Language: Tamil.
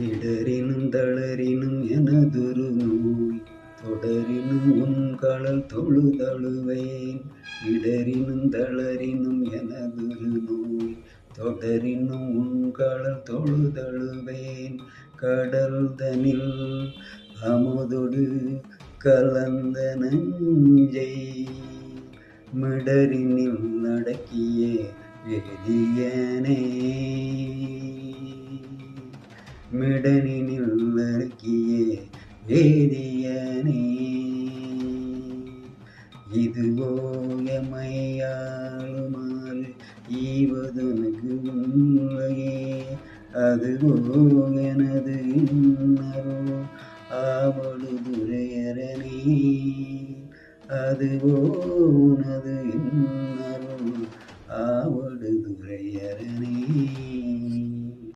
இடரினும் தளரினும் எனதொரு நோய் தொடரினும் உன் களல் தொழுதழுவேன். இடரினும் தளரினும் எனதொரு நோய் தொடரினும் உன் களல் தொழுதழுவேன். கடல் தனில் அமுதொடு கலந்த நஞ்சை மிடரினில் அடக்கிய வேதியனே. மிடனினில் அடக்கிய வேதியனே. இதுவோ எமையாளுமாறு ஈவதனுக்கு உண்மையே. அதுவோ எனது இன்னரோ ஆவடு துரையரணே. அதுவோ உனது இன்னரோ ஆவடு துரையரணே.